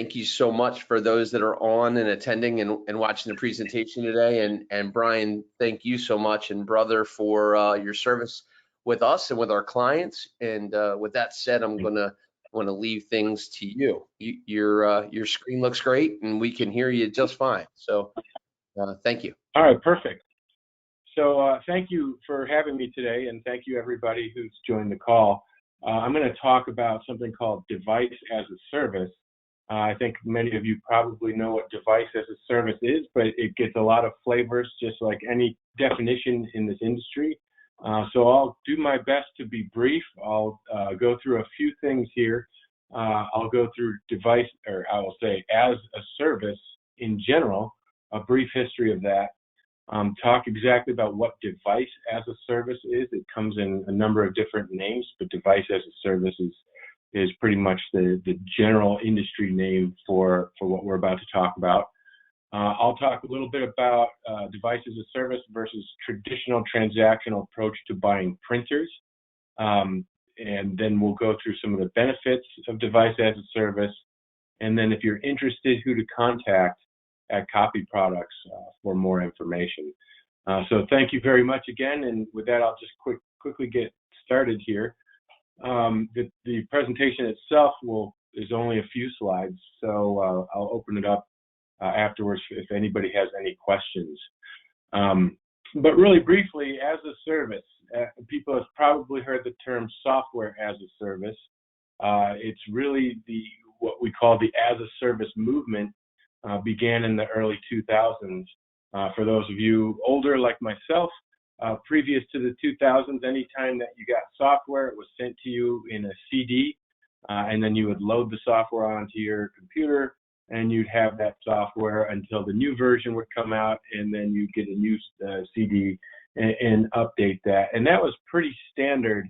Thank you so much for those that are on and attending and watching the presentation today. And Brian, thank you so much, and brother, for your service with us and with our clients. And with that said, I'm gonna want to leave things to you. Your screen looks great, and we can hear you just fine. So thank you. All right, perfect. So thank you for having me today, and thank you everybody who's joined the call. I'm going to talk about something called device as a service. I think many of you probably know what device as a service is, but it gets a lot of flavors, just like any definition in this industry. So I'll do my best to be brief. I'll go through a few things here. I'll go through device, or I will say as a service in general, a brief history of that. Talk exactly about what device as a service is. It comes in a number of different names, but device as a service is pretty much the general industry name for what we're about to talk about. I'll talk a little bit about device as a service versus traditional transactional approach to buying printers. And then we'll go through some of the benefits of device as a service. And then if you're interested, who to contact at Copy Products for more information. So thank you very much again. And with that, I'll just quickly get started here. The presentation itself is only a few slides, so I'll open it up afterwards if anybody has any questions. But really briefly, as a service, people have probably heard the term software as a service. It's really what we call the as a service movement began in the early 2000s. For those of you older like myself, previous to the 2000s, anytime that you got software, it was sent to you in a CD, and then you would load the software onto your computer, and you'd have that software until the new version would come out, and then you'd get a new CD and update that. And that was pretty standard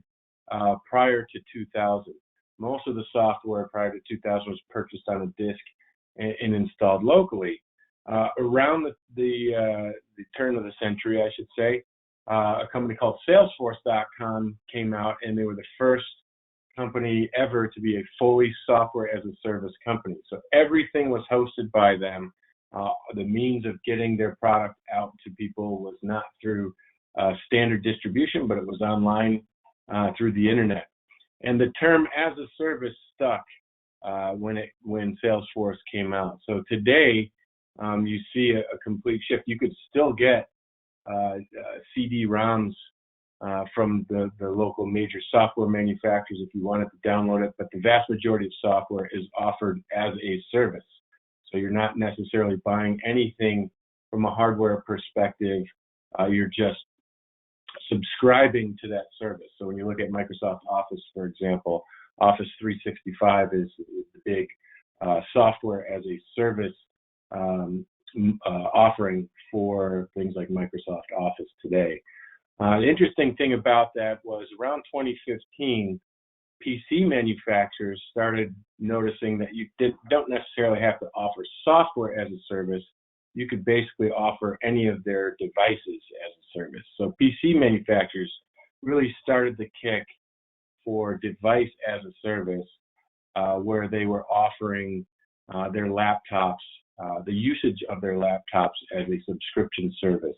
prior to 2000. Most of the software prior to 2000 was purchased on a disk and installed locally. Around the turn of the century, I should say, a company called Salesforce.com came out, and they were the first company ever to be a fully software as a service company. So everything was hosted by them. The means of getting their product out to people was not through standard distribution, but it was online through the internet. And the term as a service stuck when Salesforce came out. So today, you see a complete shift. You could still get CD-ROMs from the local major software manufacturers if you wanted to download it, but the vast majority of software is offered as a service. So you're not necessarily buying anything from a hardware perspective. You're just subscribing to that service. So when you look at Microsoft Office, for example, Office 365 is the big software as a service offering for things like Microsoft Office today. The interesting thing about that was around 2015, PC manufacturers started noticing that you don't necessarily have to offer software as a service. You could basically offer any of their devices as a service. So PC manufacturers really started the kick for device as a service, where they were offering their laptops, the usage of their laptops as a subscription service.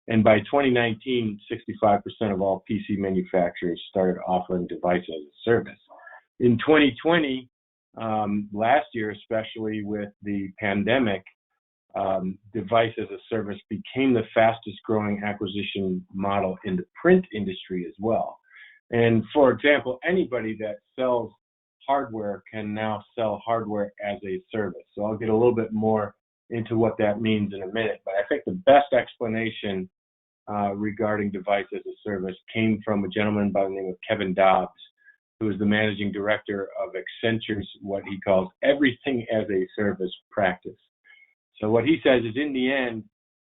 And by 2019, 65% of all PC manufacturers started offering device as a service. In 2020, last year, especially with the pandemic, device as a service became the fastest growing acquisition model in the print industry as well. And for example, anybody that sells hardware can now sell hardware as a service. So I'll get a little bit more into what that means in a minute. But I think the best explanation regarding device as a service came from a gentleman by the name of Kevin Dobbs, who is the managing director of Accenture's what he calls everything as a service practice. So what he says is, in the end,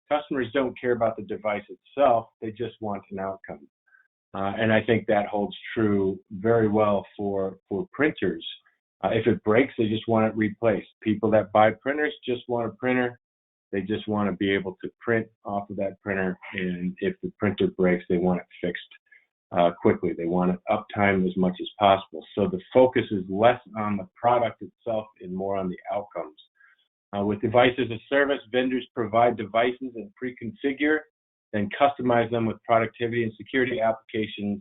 customers don't care about the device itself, they just want an outcome. And I think that holds true very well for printers. If it breaks, they just want it replaced. People that buy printers just want a printer. They just want to be able to print off of that printer. And if the printer breaks, they want it fixed quickly. They want uptime as much as possible. So the focus is less on the product itself and more on the outcomes. With Device as a Service, vendors provide devices and pre-configure, then customize them with productivity and security applications,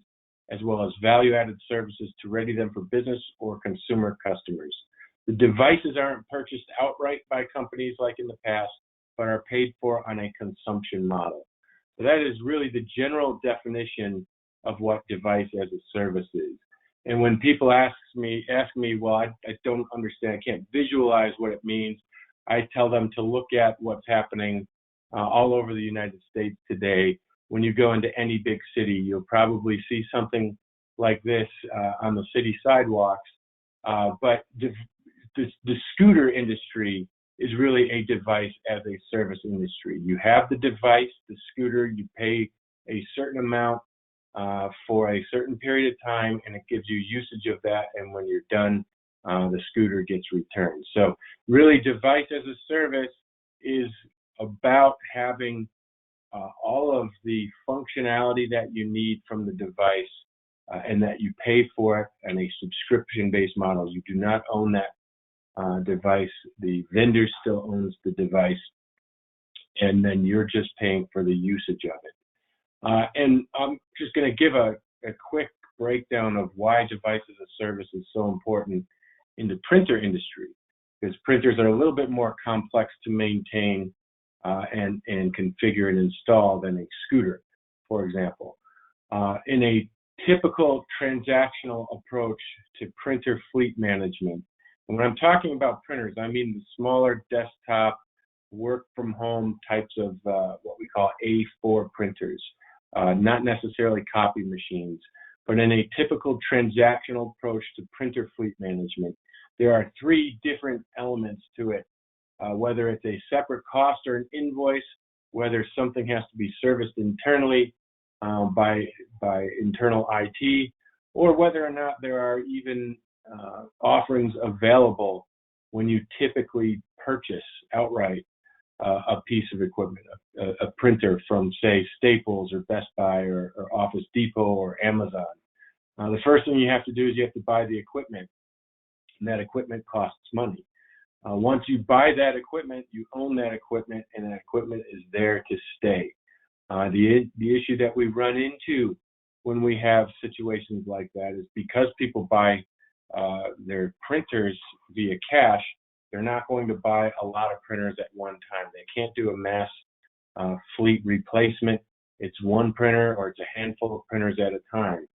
as well as value-added services to ready them for business or consumer customers. The devices aren't purchased outright by companies like in the past, but are paid for on a consumption model. So that is really the general definition of what Device as a Service is. And when people ask me, well, I don't understand, I can't visualize what it means, I tell them to look at what's happening all over the United States today. When you go into any big city, you'll probably see something like this on the city sidewalks. But the scooter industry is really a Device as a Service industry. You have the device, the scooter, you pay a certain amount for a certain period of time, and it gives you usage of that, and when you're done, the scooter gets returned. So really, Device as a Service is about having all of the functionality that you need from the device and that you pay for it in a subscription-based model. You do not own that device. The vendor still owns the device, and then you're just paying for the usage of it. And I'm just going to give a quick breakdown of why Device as a Service is so important in the printer industry, because printers are a little bit more complex to maintain and configure and install than a scooter, for example. In a typical transactional approach to printer fleet management, and when I'm talking about printers, I mean the smaller desktop, work from home types of what we call A4 printers, not necessarily copy machines, but in a typical transactional approach to printer fleet management, there are three different elements to it. Whether it's a separate cost or an invoice, whether something has to be serviced internally by internal IT, or whether or not there are even offerings available when you typically purchase outright a piece of equipment, a printer from, say, Staples or Best Buy or Office Depot or Amazon. The first thing you have to do is you have to buy the equipment, and that equipment costs money. Once you buy that equipment, you own that equipment, and that equipment is there to stay. The issue that we run into when we have situations like that is because people buy their printers via cash, they're not going to buy a lot of printers at one time. They can't do a mass fleet replacement. It's one printer or it's a handful of printers at a time.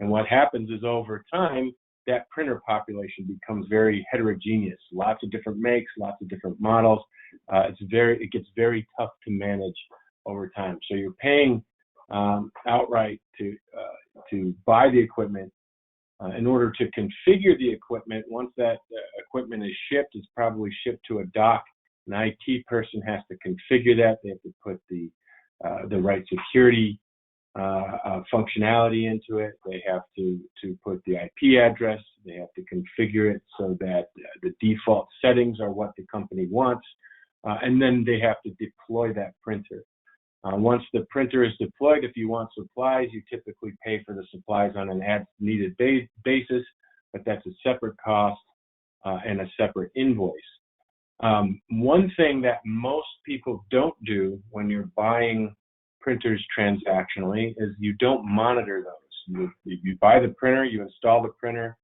And what happens is over time, that printer population becomes very heterogeneous. Lots of different makes, lots of different models. It gets very tough to manage over time. So you're paying outright to buy the equipment. In order to configure the equipment, once that equipment is shipped, it's probably shipped to a dock. An IT person has to configure that. They have to put the right security functionality into it. They have to put the IP address. They have to configure it so that the default settings are what the company wants, and then they have to deploy that printer. Once the printer is deployed, if you want supplies, you typically pay for the supplies on an as-needed basis, but that's a separate cost and a separate invoice. One thing that most people don't do when you're buying printers transactionally is you don't monitor those. You buy the printer, you install the printer,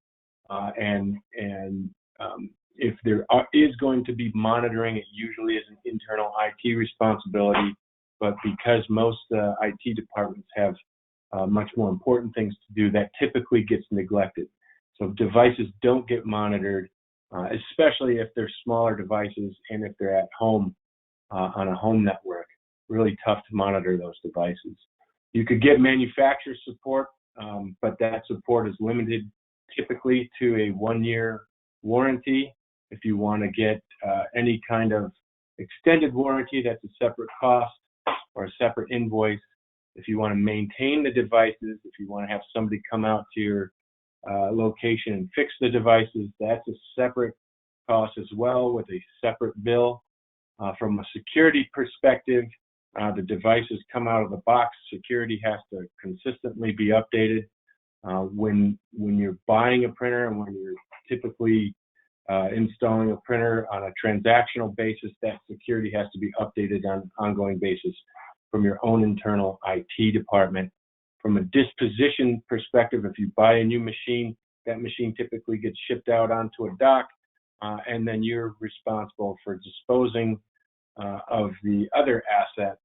and if there is going to be monitoring, it usually is an internal IT responsibility. But because most IT departments have much more important things to do, that typically gets neglected. So devices don't get monitored, especially if they're smaller devices and if they're at home on a home network. Really tough to monitor those devices. You could get manufacturer support, but that support is limited typically to a 1-year warranty. If you want to get any kind of extended warranty, that's a separate cost or a separate invoice. If you want to maintain the devices, if you want to have somebody come out to your location and fix the devices, that's a separate cost as well with a separate bill. From a security perspective, The devices come out of the box. Security has to consistently be updated. When you're buying a printer and when you're typically installing a printer on a transactional basis, that security has to be updated on an ongoing basis from your own internal IT department. From a disposition perspective, if you buy a new machine, that machine typically gets shipped out onto a dock, and then you're responsible for disposing of the other asset,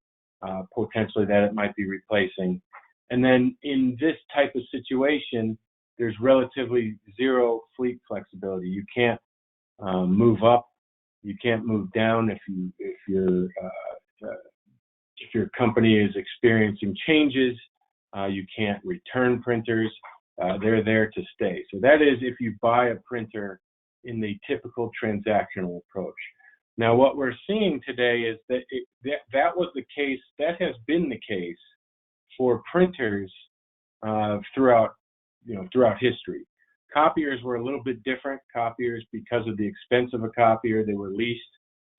potentially that it might be replacing. And then in this type of situation, there's relatively zero fleet flexibility. You can't move up, you can't move down if your company is experiencing changes. You can't return printers. They're there to stay. So that is if you buy a printer in the typical transactional approach. Now, what we're seeing today is that that was the case, that has been the case for printers throughout history. Copiers were a little bit different. Copiers, because of the expense of a copier, they were leased.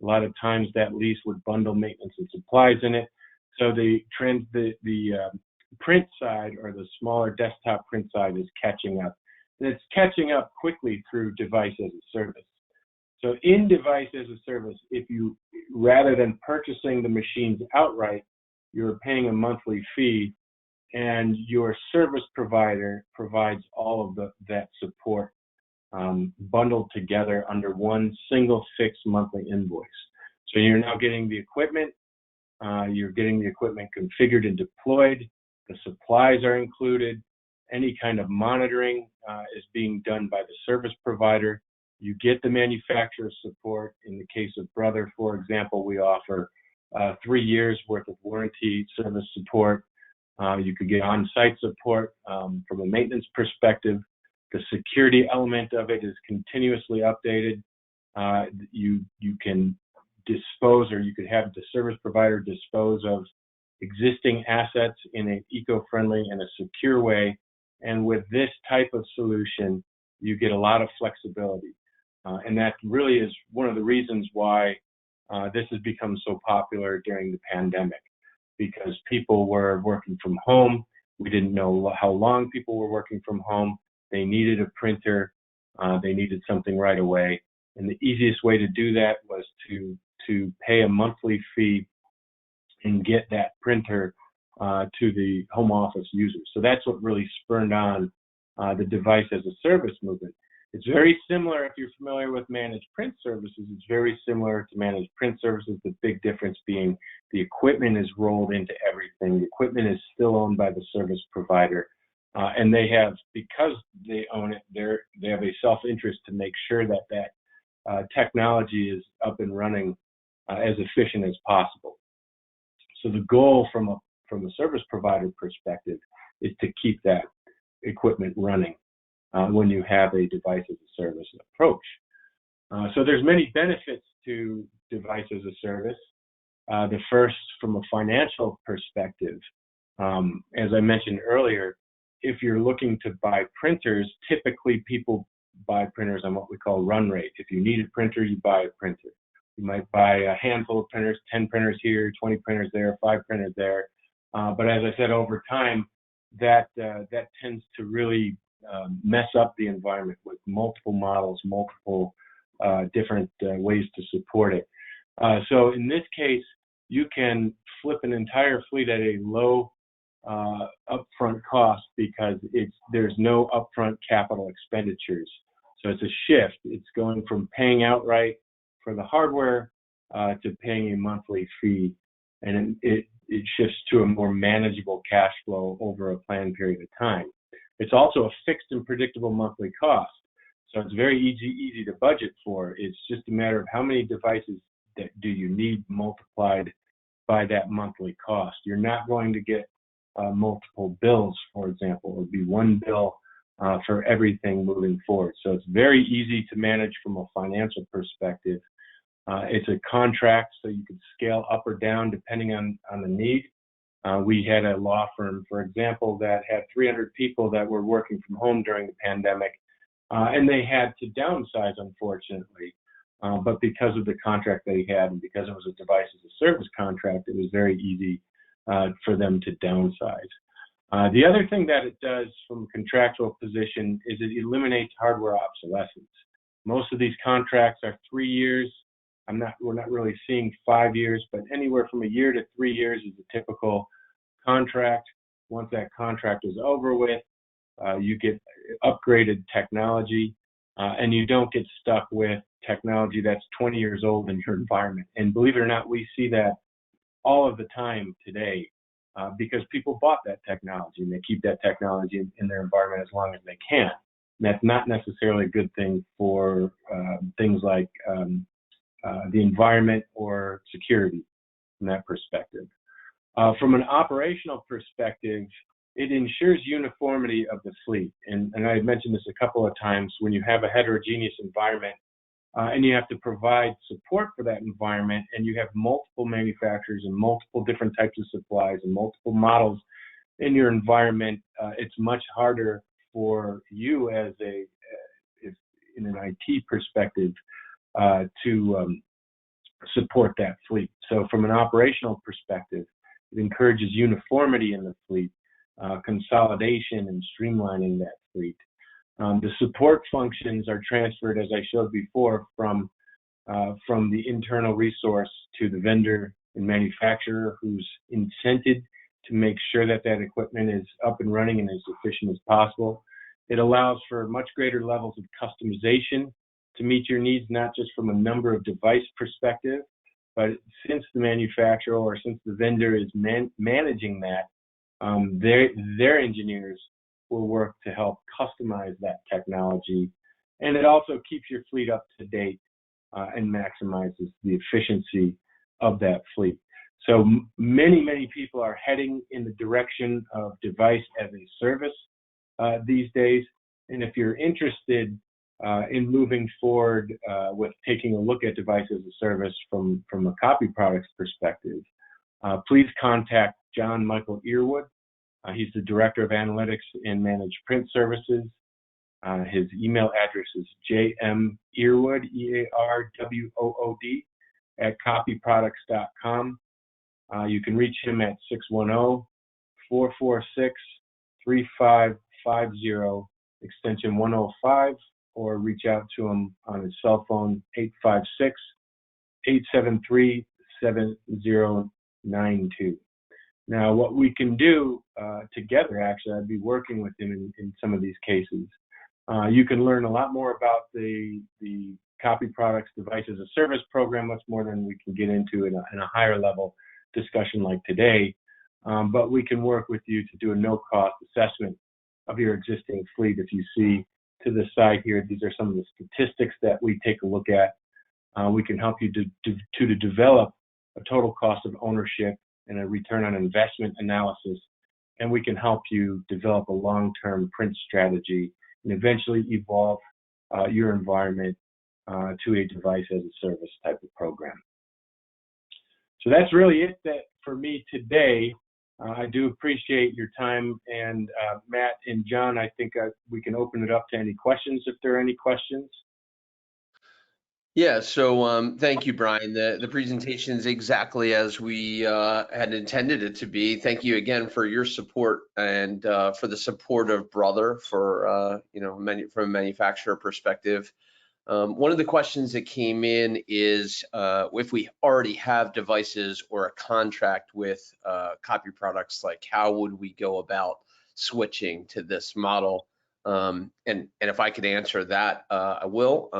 A lot of times that lease would bundle maintenance and supplies in it. So the print side, or the smaller desktop print side, is catching up. And it's catching up quickly through device as a service. So in device as a service, if you, rather than purchasing the machines outright, you're paying a monthly fee, and your service provider provides all of that support bundled together under one single fixed monthly invoice. So you're now getting the equipment, you're getting the equipment configured and deployed, the supplies are included, any kind of monitoring is being done by the service provider. You get the manufacturer support. In the case of Brother, for example, we offer 3 years worth of warranty service support. You could get on-site support from a maintenance perspective. The security element of it is continuously updated. You can dispose, or you could have the service provider dispose of existing assets in an eco-friendly and a secure way. And with this type of solution, you get a lot of flexibility. And that really is one of the reasons why this has become so popular during the pandemic, because people were working from home. We didn't know how long people were working from home. They needed a printer. They needed something right away. And the easiest way to do that was to pay a monthly fee and get that printer to the home office users. So that's what really spurred on the device as a service movement. It's very similar, if you're familiar with managed print services, it's very similar to managed print services, the big difference being the equipment is rolled into everything. The equipment is still owned by the service provider. And they have, because they own it, they have a self-interest to make sure that technology is up and running as efficient as possible. So the goal from a service provider perspective is to keep that equipment running when you have a device as a service approach. So there's many benefits to device as a service. The first, from a financial perspective, as I mentioned earlier, if you're looking to buy printers, typically people buy printers on what we call run rate. If you need a printer, you buy a printer. You might buy a handful of printers, 10 printers here, 20 printers there, 5 printers there. But as I said, over time, that tends to really mess up the environment with multiple models, multiple different ways to support it. So in this case, you can flip an entire fleet at a low upfront cost because there's no upfront capital expenditures. So it's a shift. It's going from paying outright for the hardware to paying a monthly fee, and it shifts to a more manageable cash flow over a planned period of time. It's also a fixed and predictable monthly cost, so it's very easy to budget for. It's just a matter of how many devices that do you need multiplied by that monthly cost. You're not going to get multiple bills, for example. It would be one bill for everything moving forward. So it's very easy to manage from a financial perspective. It's a contract, so you can scale up or down depending on the need. We had a law firm, for example, that had 300 people that were working from home during the pandemic, and they had to downsize, unfortunately. But because of the contract that he had and because it was a device as a service contract, it was very easy for them to downsize. The other thing that it does from a contractual position is it eliminates hardware obsolescence. Most of these contracts are 3 years. We're not really seeing 5 years, but anywhere from a year to 3 years is a typical contract. Once that contract is over with, you get upgraded technology, and you don't get stuck with technology that's 20 years old in your environment. And believe it or not, we see that all of the time today because people bought that technology and they keep that technology in their environment as long as they can. And that's not necessarily a good thing for things like the environment or security from that perspective. From an operational perspective, it ensures uniformity of the fleet. And I mentioned this a couple of times, when you have a heterogeneous environment and you have to provide support for that environment, and you have multiple manufacturers and multiple different types of supplies and multiple models in your environment, it's much harder for you as in an IT perspective to support that fleet. So from an operational perspective, it encourages uniformity in the fleet, consolidation and streamlining that fleet. The support functions are transferred, as I showed before, from the internal resource to the vendor and manufacturer, who's incented to make sure that that equipment is up and running and as efficient as possible. It allows for much greater levels of customization to meet your needs, not just from a number of device perspective, but since the manufacturer or since the vendor is managing that, their engineers will work to help customize that technology. And it also keeps your fleet up to date and maximizes the efficiency of that fleet. So many people are heading in the direction of device as a service these days. And if you're interested in moving forward with taking a look at device as a service from a Copy Products perspective, please contact John Michael Earwood. He's the Director of Analytics and Managed Print Services. His email address is jmearwood, EARWOOD, @copyproducts.com. You can reach him at 610-446-3550, extension 105, or reach out to him on his cell phone, 856-873-7092. Now, what we can do together, actually, I'd be working with him in some of these cases. You can learn a lot more about the Copy Products Device as a Service program, much more than we can get into in a higher level discussion like today. But we can work with you to do a no-cost assessment of your existing fleet. If you see to the side here, these are some of the statistics that we take a look at. We can help you to develop a total cost of ownership and a return on investment analysis, and we can help you develop a long-term print strategy and eventually evolve your environment to a device as a service type of program. So that's really it for me today. I do appreciate your time, and Matt and John, I think we can open it up to any questions if there are any questions. Yeah, so thank you, Brian. The presentation is exactly as we had intended it to be. Thank you again for your support and for the support of Brother for from a manufacturer perspective. One of the questions that came in is if we already have devices or a contract with Copy Products, like how would we go about switching to this model? And if I could answer that, I will.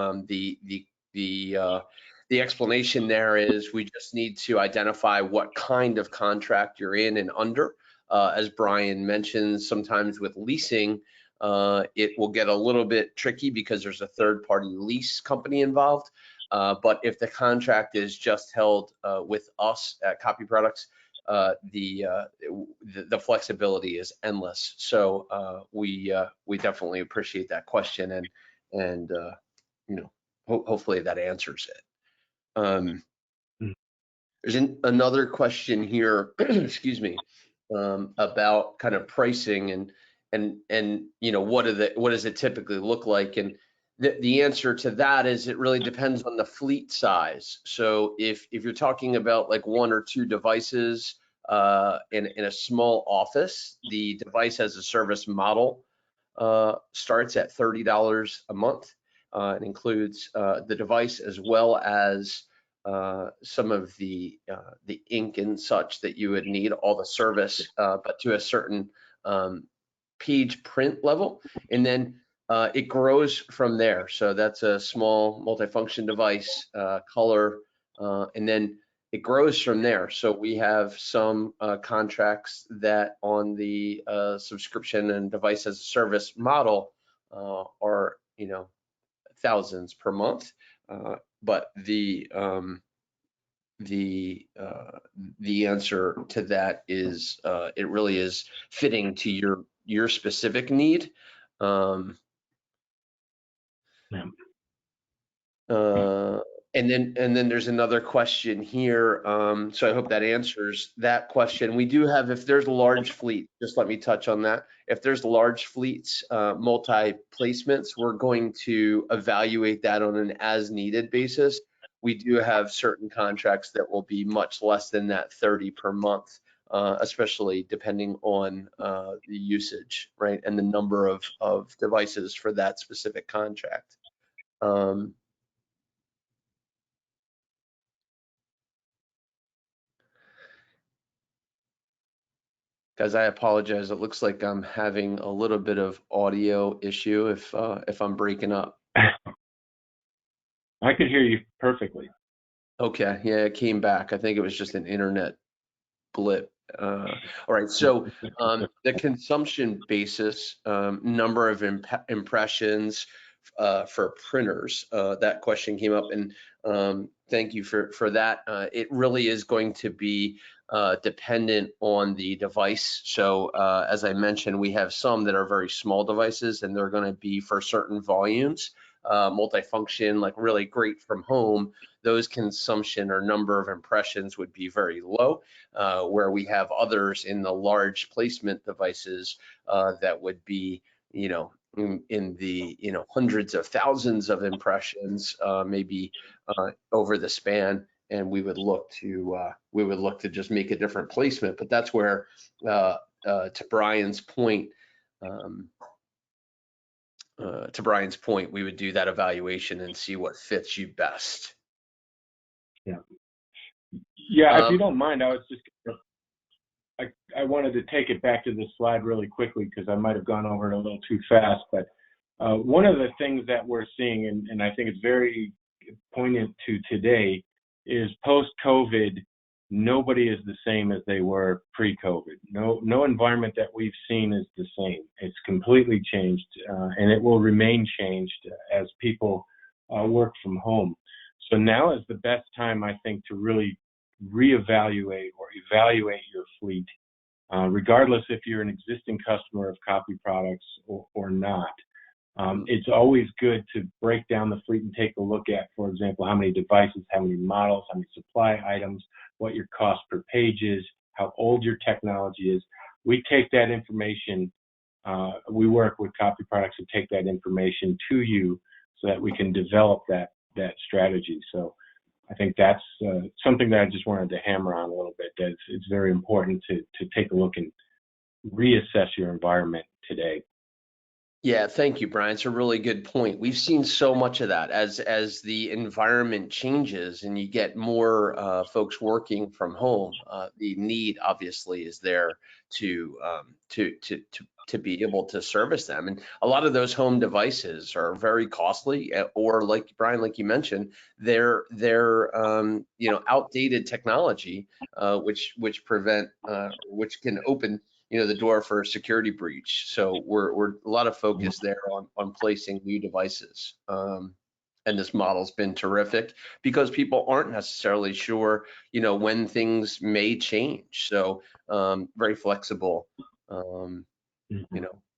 The explanation there is we just need to identify what kind of contract you're in and under. As Brian mentioned, sometimes with leasing, it will get a little bit tricky because there's a third-party lease company involved. But if the contract is just held with us at Copy Products, the flexibility is endless. So we definitely appreciate that question, and hopefully that answers it. There's another question here, excuse me, about kind of pricing and what does it typically look like? And The answer to that is it really depends on the fleet size. So if you're talking about like one or two devices in a small office, the device as a service model starts at $30 a month. It includes the device as well as some of the ink and such that you would need, all the service, but to a certain page print level. And then it grows from there. So that's a small multifunction device, color, and then it grows from there. So we have some contracts that on the subscription and device as a service model are, thousands per month. But the answer to that is it really is fitting to your specific need. Yeah. And then there's another question here. So I hope that answers that question. We do have, if there's large fleet, just let me touch on that. If there's large fleets, multi-placements, we're going to evaluate that on an as-needed basis. We do have certain contracts that will be much less than that 30 per month, especially depending on the usage, right, and the number of devices for that specific contract. Guys, I apologize. It looks like I'm having a little bit of audio issue if I'm breaking up. I could hear you perfectly. Okay, yeah, it came back. I think it was just an internet blip. All right, so the consumption basis, number of impressions for printers, that question came up, and thank you for that. It really is going to be dependent on the device. So as I mentioned, we have some that are very small devices, and they're going to be for certain volumes, multifunction, like really great from home. Those consumption or number of impressions would be very low, where we have others in the large placement devices that would be, in the hundreds of thousands of impressions, maybe over the span, and we would look to just make a different placement. But that's where, to Brian's point, we would do that evaluation and see what fits you best. Yeah. If you don't mind, I wanted to take it back to this slide really quickly because I might have gone over it a little too fast. But one of the things that we're seeing, and I think it's very poignant to today, is post-COVID, nobody is the same as they were pre-COVID. No environment that we've seen is the same. It's completely changed, and it will remain changed as people work from home. So now is the best time, I think, to really reevaluate or evaluate your fleet, regardless if you're an existing customer of Copy Products or not. It's always good to break down the fleet and take a look at, for example, how many devices, how many models, how many supply items, what your cost per page is, how old your technology is. We take that information, we work with Copy Products to take that information to you so that we can develop that strategy. So I think that's something that I just wanted to hammer on a little bit, that it's very important to take a look and reassess your environment today. Yeah, thank you, Brian. It's a really good point. We've seen so much of that as the environment changes and you get more folks working from home. The need obviously is there to be able to service them, and a lot of those home devices are very costly, or like Brian, like you mentioned, they're outdated technology, which can open the door for a security breach. So we're a lot of focus there on placing new devices. And this model's been terrific because people aren't necessarily sure, when things may change. So very flexible,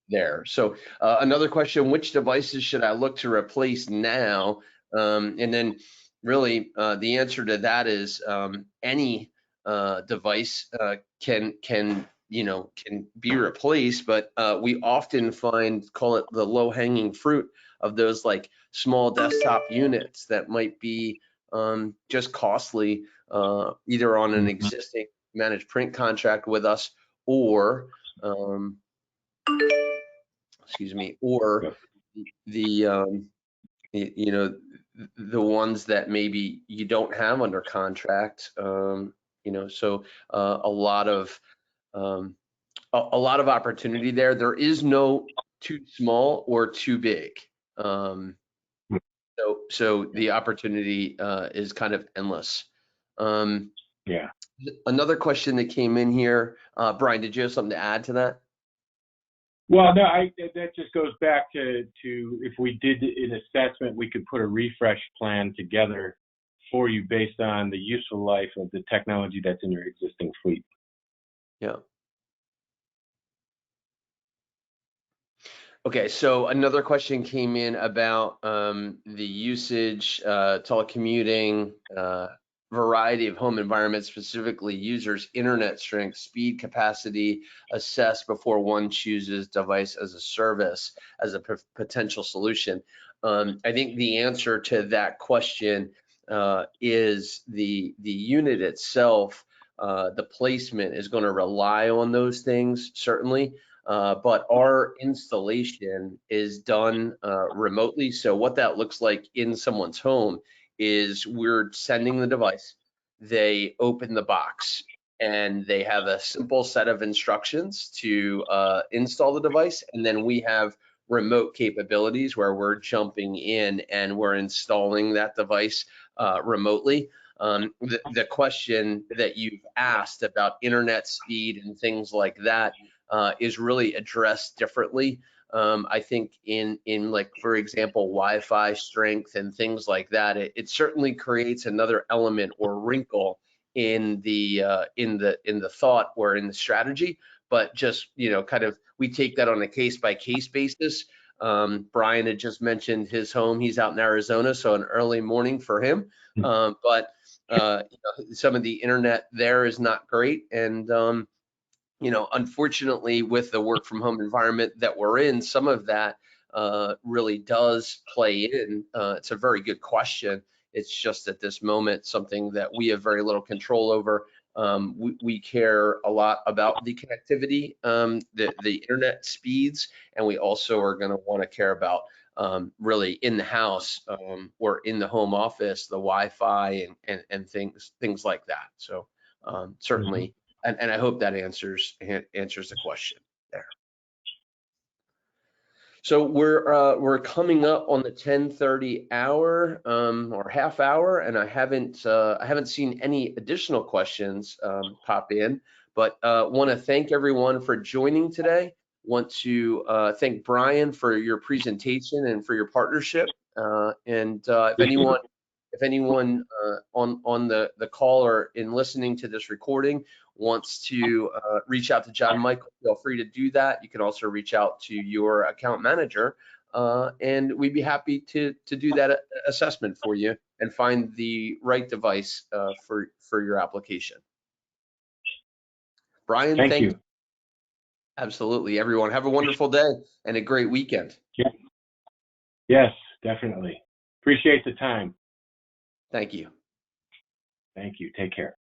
there. So another question, which devices should I look to replace now? And then really the answer to that is any device can be replaced, but we often call it the low-hanging fruit of those like small desktop units that might be just costly, either on an existing managed print contract with us or, excuse me, or the you know, the ones that maybe you don't have under contract. So a lot of a lot of opportunity there. There is no too small or too big. So the opportunity is kind of endless. Yeah. Another question that came in here, Brian, did you have something to add to that? Well, no, that just goes back to if we did an assessment, we could put a refresh plan together for you based on the useful life of the technology that's in your existing fleet. Yeah. Okay, so another question came in about the usage, telecommuting, variety of home environments, specifically users' internet strength, speed, capacity, assessed before one chooses device as a service as a potential solution. I think the answer to that question is the unit itself. The placement is going to rely on those things, certainly. But our installation is done remotely. So what that looks like in someone's home is we're sending the device, they open the box, and they have a simple set of instructions to install the device. And then we have remote capabilities where we're jumping in and we're installing that device remotely. The question that you've asked about internet speed and things like that is really addressed differently. I think in like, for example, Wi-Fi strength and things like that, it certainly creates another element or wrinkle in the thought or in the strategy. But just, kind of, we take that on a case by case basis. Brian had just mentioned his home. He's out in Arizona, so an early morning for him. But some of the internet there is not great, and unfortunately, with the work from home environment that we're in, some of that really does play in. It's a very good question. It's just at this moment something that we have very little control over. We care a lot about the connectivity, the internet speeds, and we also are going to want to care about really in the house or in the home office, the Wi-Fi and things like that. So certainly. And I hope that answers the question there. So we're coming up on the 10:30 hour or half hour, and I haven't seen any additional questions pop in, but want to thank everyone for joining today. Want to thank Brian for your presentation and for your partnership. If anyone on the call or in listening to this recording wants to reach out to John Michael, feel free to do that. You can also reach out to your account manager, and we'd be happy to do that assessment for you and find the right device for your application. Brian, thank you. Absolutely, everyone. Have a wonderful day and a great weekend. Yeah. Yes, definitely. Appreciate the time. Thank you. Thank you. Take care.